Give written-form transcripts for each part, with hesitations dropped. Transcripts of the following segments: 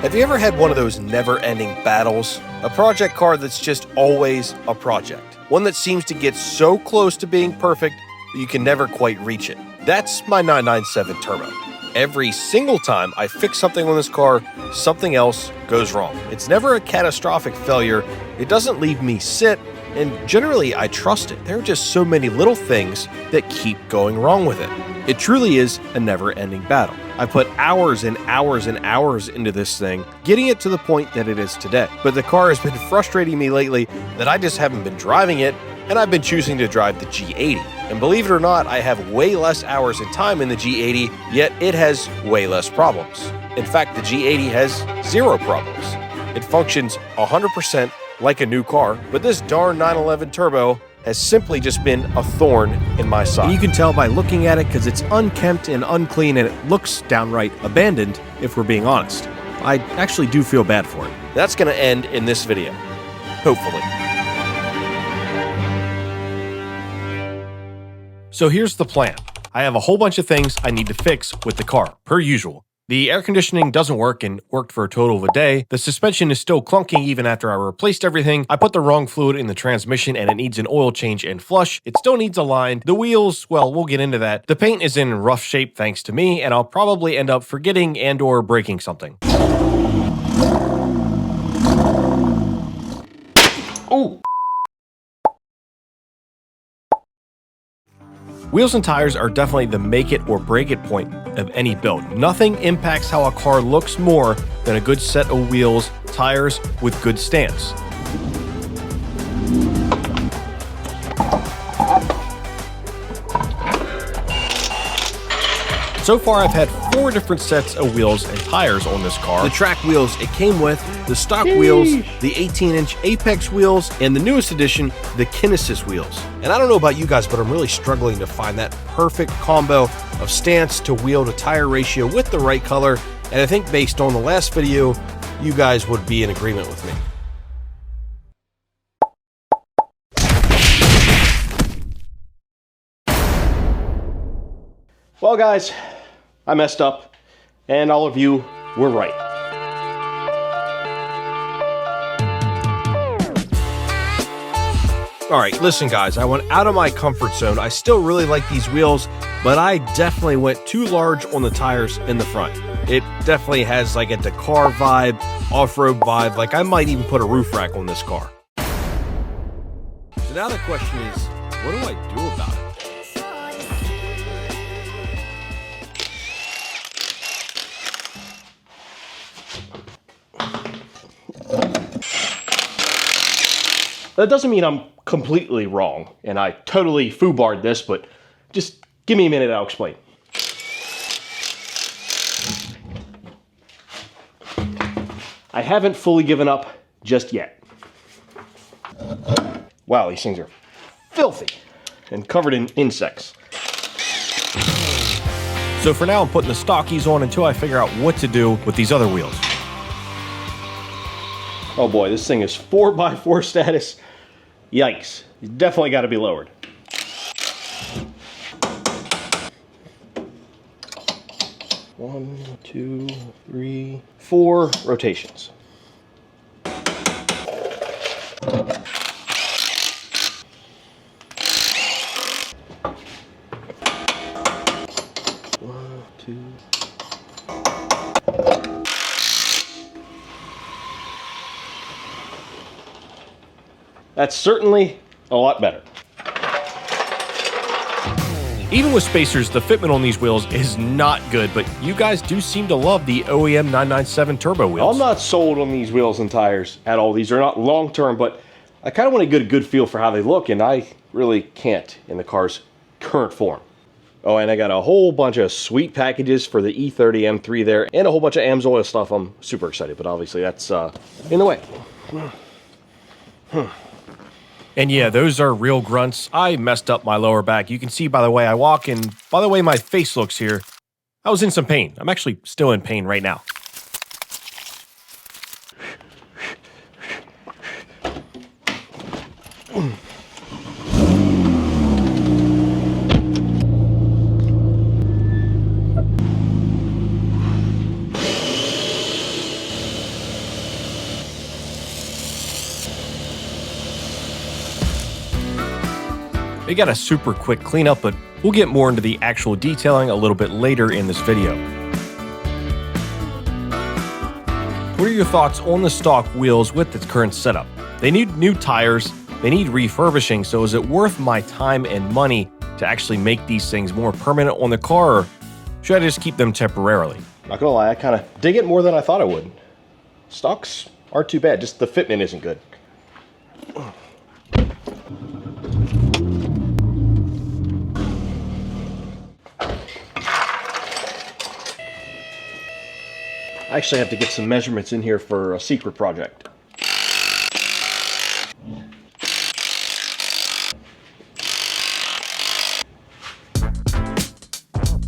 Have you ever had one of those never-ending battles? A project car that's just always a project. One that seems to get so close to being perfect that you can never quite reach it. That's my 997 Turbo. Every single time I fix something on this car, something else goes wrong. It's never a catastrophic failure, it doesn't leave me sit, and generally I trust it. There are just so many little things that keep going wrong with it. It truly is a never-ending battle. I put hours and hours and hours into this thing, getting it to the point that it is today. But the car has been frustrating me lately that I just haven't been driving it, and I've been choosing to drive the G80. And believe it or not, I have way less hours and time in the G80, yet it has way less problems. In fact, the G80 has 0 problems. It functions 100% like a new car, but this darn 911 Turbo has simply just been a thorn in my side. And you can tell by looking at it because it's unkempt and unclean and it looks downright abandoned, if we're being honest. I actually do feel bad for it. That's going to end in this video. Hopefully. So here's the plan. I have a whole bunch of things I need to fix with the car, per usual. The air conditioning doesn't work and worked for a total of a day. The suspension is still clunking even after I replaced everything. I put the wrong fluid in the transmission and it needs an oil change and flush. It still needs aligned. The wheels, well, we'll get into that. The paint is in rough shape thanks to me, and I'll probably end up forgetting and or breaking something. Oh! Wheels and tires are definitely the make it or break it point of any build. Nothing impacts how a car looks more than a good set of wheels, tires with good stance. So far, I've had 4 different sets of wheels and tires on this car. The track wheels it came with, the stock wheels, the 18-inch Apex wheels, and the newest edition, the Kinesis wheels. And I don't know about you guys, but I'm really struggling to find that perfect combo of stance to wheel to tire ratio with the right color. And I think based on the last video, you guys would be in agreement with me. Well, guys, I messed up, and all of you were right. All right, listen, guys, I went out of my comfort zone. I still really like these wheels, but I definitely went too large on the tires in the front. It definitely has like a Dakar vibe, off-road vibe. Like I might even put a roof rack on this car. So now the question is, what do I do about it? That doesn't mean I'm completely wrong, and I totally foobarred this, but just give me a minute, I'll explain. I haven't fully given up just yet. Wow, these things are filthy and covered in insects. So for now, I'm putting the stockies on until I figure out what to do with these other wheels. Oh boy, this thing is 4x4 status. Yikes, it's definitely got to be lowered. One, two, three, 4 rotations. One, two. That's certainly a lot better. Even with spacers, the fitment on these wheels is not good, but you guys do seem to love the OEM 997 Turbo wheels. I'm not sold on these wheels and tires at all. These are not long-term, but I kind of want to get a good feel for how they look, and I really can't in the car's current form. Oh, and I got a whole bunch of sweet packages for the E30 M3 there, and a whole bunch of AMSOIL stuff. I'm super excited, but obviously that's in the way. And yeah, those are real grunts. I messed up my lower back. You can see by the way I walk and by the way my face looks here. I was in some pain. I'm actually still in pain right now. It got a super quick cleanup, but we'll get more into the actual detailing a little bit later in this video. What are your thoughts on the stock wheels with its current setup? They need new tires, they need refurbishing, so is it worth my time and money to actually make these things more permanent on the car, or should I just keep them temporarily? Not gonna lie, I kind of dig it more than I thought I would. Stocks aren't too bad, just the fitment isn't good. I actually have to get some measurements in here for a secret project.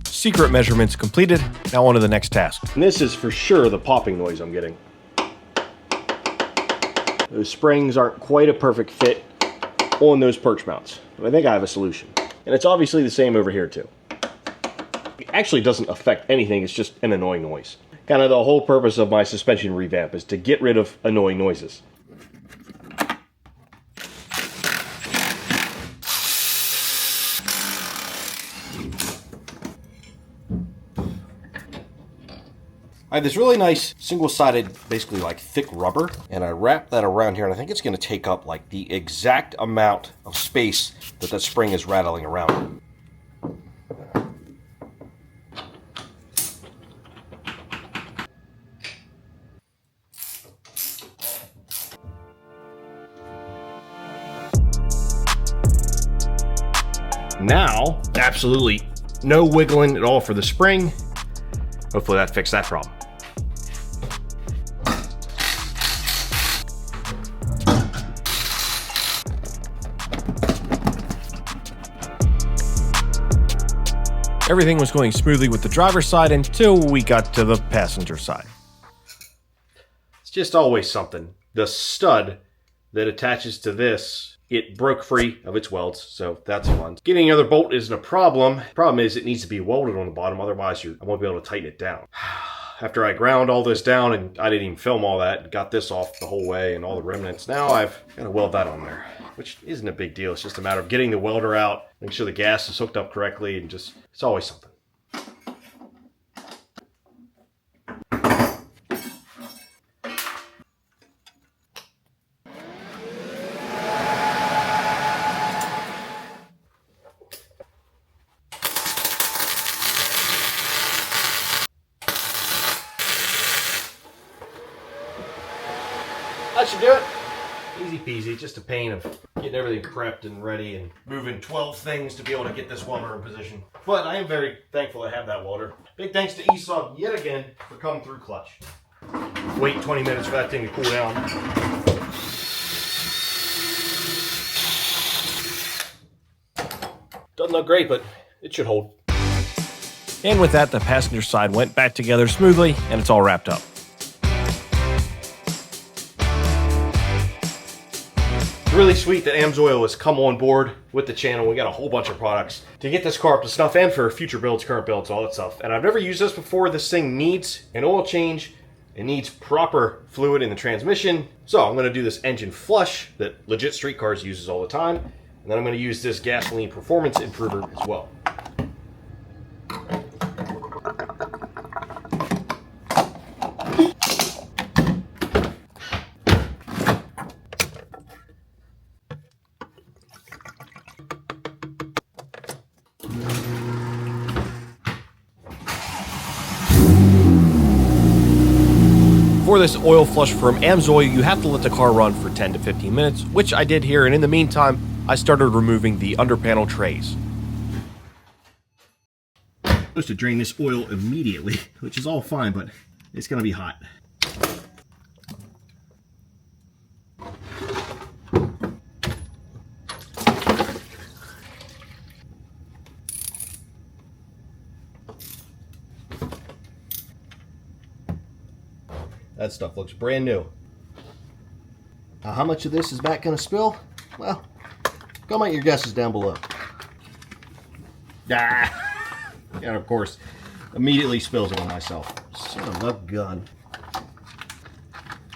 Secret measurements completed, now on to the next task. And this is for sure the popping noise I'm getting. Those springs aren't quite a perfect fit on those perch mounts, but I think I have a solution. And it's obviously the same over here too. It actually doesn't affect anything, it's just an annoying noise. Kind of the whole purpose of my suspension revamp is to get rid of annoying noises. I have this really nice single-sided, basically like thick rubber, and I wrap that around here, and I think it's going to take up like the exact amount of space that that spring is rattling around. Now, absolutely no wiggling at all for the spring. Hopefully that fixed that problem. Everything was going smoothly with the driver's side until we got to the passenger side. It's just always something. The stud that attaches to this, it broke free of its welds, so that's fun. Getting another bolt isn't a problem. Problem is it needs to be welded on the bottom, otherwise I won't be able to tighten it down. After I ground all this down, and I didn't even film all that, got this off the whole way and all the remnants, now I've got to weld that on there, which isn't a big deal. It's just a matter of getting the welder out, making sure the gas is hooked up correctly, and just, it's always something. That should do it. Easy peasy, just a pain of getting everything prepped and ready and moving 12 things to be able to get this welder in position. But I am very thankful to have that welder. Big thanks to ESOG yet again for coming through clutch. Wait 20 minutes for that thing to cool down. Doesn't look great, but it should hold. And with that, the passenger side went back together smoothly, and it's all wrapped up. Really sweet that AMSOIL has come on board with the channel. We got a whole bunch of products to get this car up to snuff and for future builds, current builds, all that stuff. And I've never used this before. This thing needs an oil change. It needs proper fluid in the transmission. So I'm going to do this engine flush that legit street cars uses all the time. And then I'm going to use this gasoline performance improver as well. For this oil flush from AMSOIL, you have to let the car run for 10 to 15 minutes, which I did here, and in the meantime, I started removing the underpanel trays. I'm supposed to drain this oil immediately, which is all fine, but it's going to be hot. That stuff looks brand new. Now, how much of this is Matt going to spill? Well, comment your guesses down below. Ah! And of course, immediately spills it on myself. Son of a gun.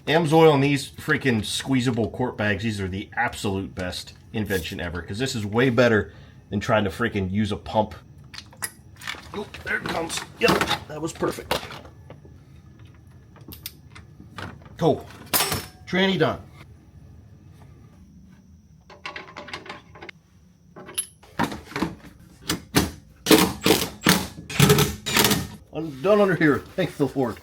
AMSOIL and these freaking squeezable quart bags, these are the absolute best invention ever, because this is way better than trying to freaking use a pump. Oh, there it comes. Yep, that was perfect. Cool. Tranny done. I'm done under here. Thank the Lord.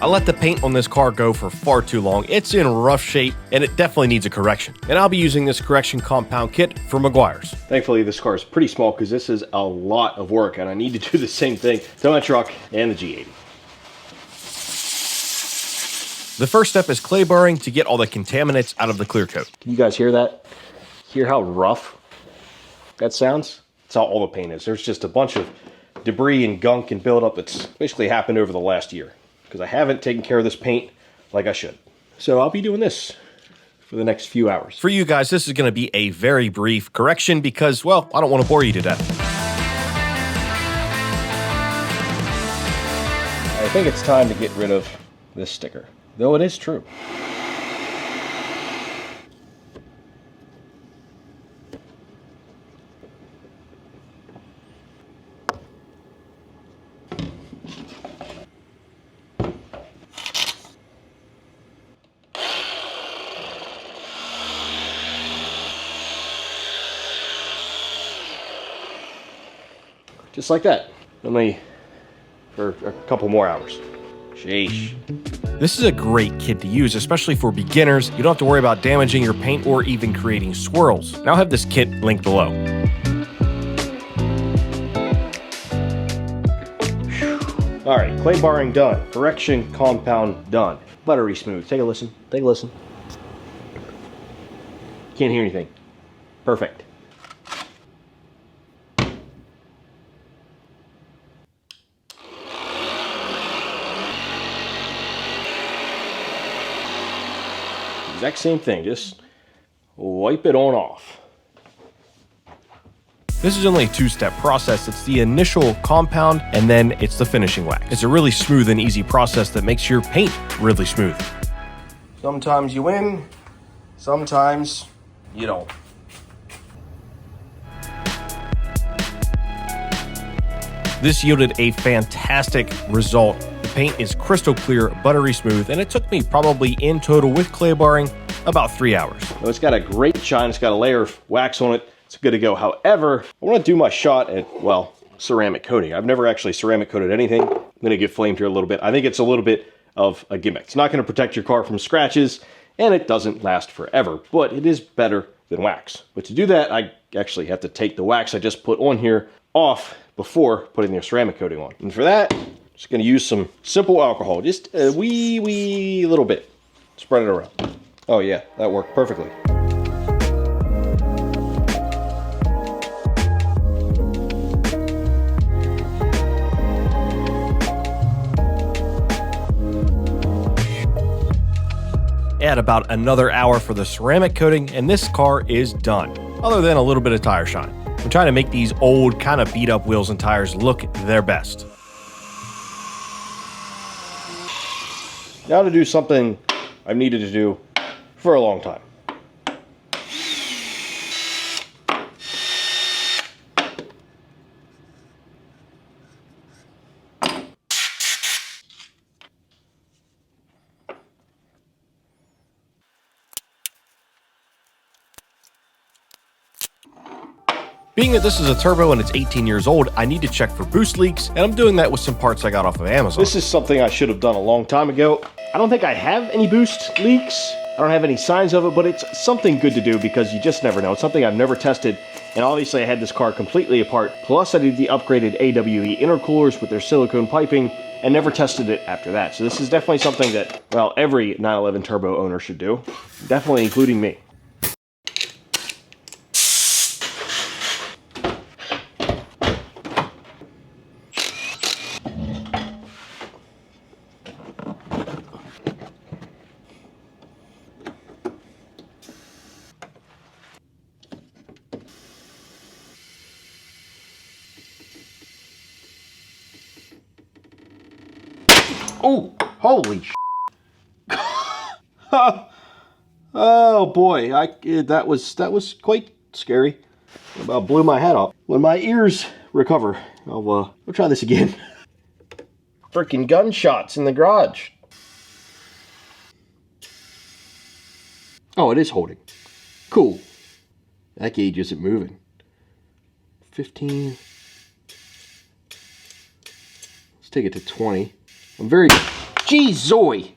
I let the paint on this car go for far too long. It's in rough shape, and it definitely needs a correction. And I'll be using this correction compound kit from Meguiar's. Thankfully, this car is pretty small because this is a lot of work, and I need to do the same thing to my truck and the G80. The first step is clay barring to get all the contaminants out of the clear coat. Can you guys hear that? Hear how rough that sounds? That's how all the paint is. There's just a bunch of debris and gunk and buildup that's basically happened over the last year, because I haven't taken care of this paint like I should. So I'll be doing this for the next few hours. For you guys, this is going to be a very brief correction because, well, I don't want to bore you to death. I think it's time to get rid of this sticker, though it is true. Just like that. Only for a couple more hours. Sheesh. This is a great kit to use, especially for beginners. You don't have to worry about damaging your paint or even creating swirls. Now I'll have this kit linked below. All right, clay barring done. Correction compound done. Buttery smooth. Take a listen. Take a listen. Can't hear anything. Perfect. Exact same thing, just wipe it on off. This is only a two-step process. It's the initial compound, and then it's the finishing wax. It's a really smooth and easy process that makes your paint really smooth. Sometimes you win, sometimes you don't. This yielded a fantastic result. The paint is crystal clear, buttery smooth, and it took me probably in total with clay barring about 3 hours. Well, it's got a great shine. It's got a layer of wax on it. It's good to go. However, I want to do my shot at, well, ceramic coating. I've never actually ceramic coated anything. I'm going to get flamed here a little bit. I think it's a little bit of a gimmick. It's not going to protect your car from scratches, and it doesn't last forever, but it is better than wax. But to do that, I actually have to take the wax I just put on here off before putting the ceramic coating on. And for that, I'm just going to use some simple alcohol, just a wee little bit. Spread it around. Oh yeah, that worked perfectly. Add about another hour for the ceramic coating, and this car is done, other than a little bit of tire shine. I'm trying to make these old, kind of beat up wheels and tires look their best. Now to do something I've needed to do for a long time. Being that this is a turbo and it's 18 years old, I need to check for boost leaks, and I'm doing that with some parts I got off of Amazon. This is something I should have done a long time ago. I don't think I have any boost leaks. I don't have any signs of it, but it's something good to do because you just never know. It's something I've never tested, and obviously I had this car completely apart. Plus I did the upgraded AWE intercoolers with their silicone piping and never tested it after that. So this is definitely something that, well, every 911 Turbo owner should do. Definitely including me. Oh, holy sh**. Oh boy, that was quite scary. About blew my head off. When my ears recover, I'll try this again. Freaking gunshots in the garage. Oh, it is holding. Cool. That gauge isn't moving. 15. Let's take it to 20. I'm very... Geez, Zoe!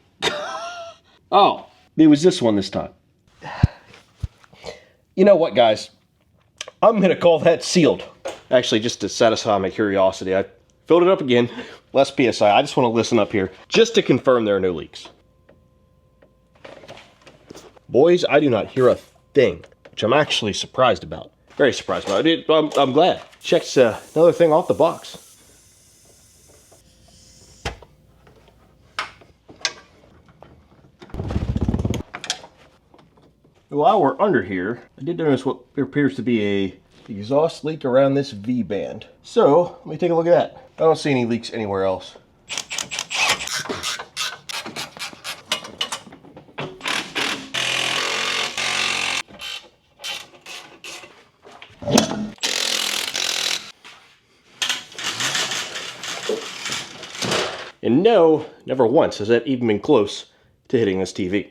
Oh, it was this one this time. You know what, guys? I'm going to call that sealed. Actually, just to satisfy my curiosity, I filled it up again. Less PSI. I just want to listen up here just to confirm there are no leaks. Boys, I do not hear a thing, which I'm actually surprised about. Very surprised about it. I'm glad. Checks another thing off the box. While we're under here, I did notice what appears to be a exhaust leak around this V-band. So, let me take a look at that. I don't see any leaks anywhere else. And no, never once has that even been close to hitting this TV.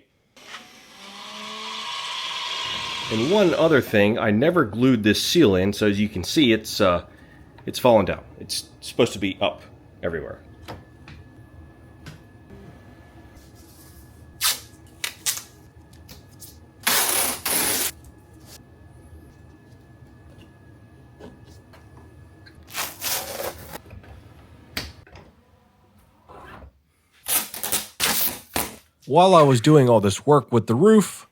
And one other thing, I never glued this seal in, so as you can see, it's fallen down. It's supposed to be up everywhere. While I was doing all this work with the roof,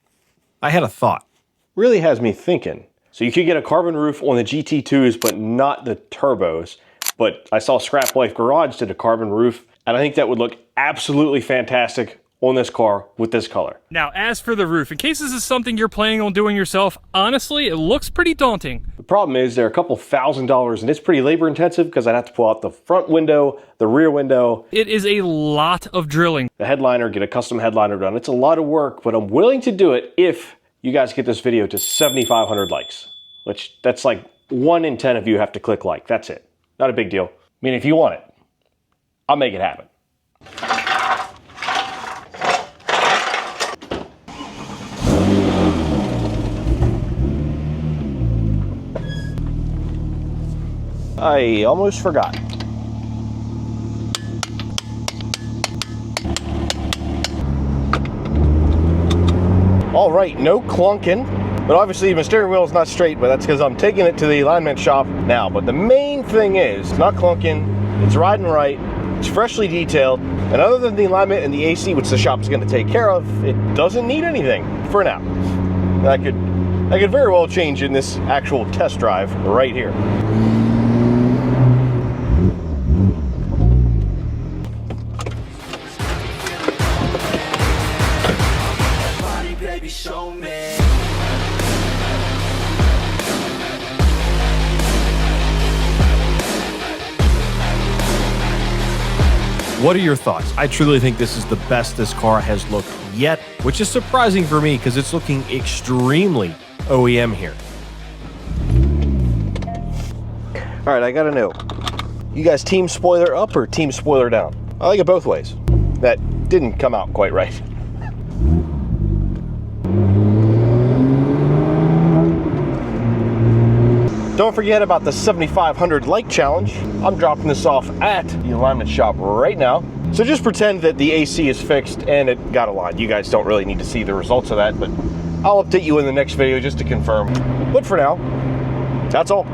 I had a thought. Really has me thinking. So you could get a carbon roof on the GT2s, but not the turbos. But I saw Scrap Life Garage did a carbon roof, and I think that would look absolutely fantastic on this car with this color. Now, as for the roof, in case this is something you're planning on doing yourself, honestly, it looks pretty daunting. The problem is they're a couple $1,000s, and it's pretty labor intensive because I'd have to pull out the front window, the rear window. It is a lot of drilling. The headliner, get a custom headliner done. It's a lot of work, but I'm willing to do it if you guys get this video to 7,500 likes, which that's like 1 in 10 of you have to click like. That's it. Not a big deal. I mean, if you want it, I'll make it happen. I almost forgot. All right, no clunking, but obviously my steering wheel is not straight, but that's because I'm taking it to the alignment shop now. But the main thing is, it's not clunking, it's riding right, it's freshly detailed, and other than the alignment and the AC, which the shop is going to take care of, it doesn't need anything for now. That could very well change in this actual test drive right here. Show me. What are your thoughts? I truly think this is the best this car has looked yet, which is surprising for me because it's looking extremely OEM here. All right, I gotta know, you guys team spoiler up or team spoiler down? I like it both ways. That didn't come out quite right. Don't forget about the 7,500 like challenge. I'm dropping this off at the alignment shop right now. So just pretend that the AC is fixed and it got aligned. You guys don't really need to see the results of that, but I'll update you in the next video just to confirm. But for now, that's all.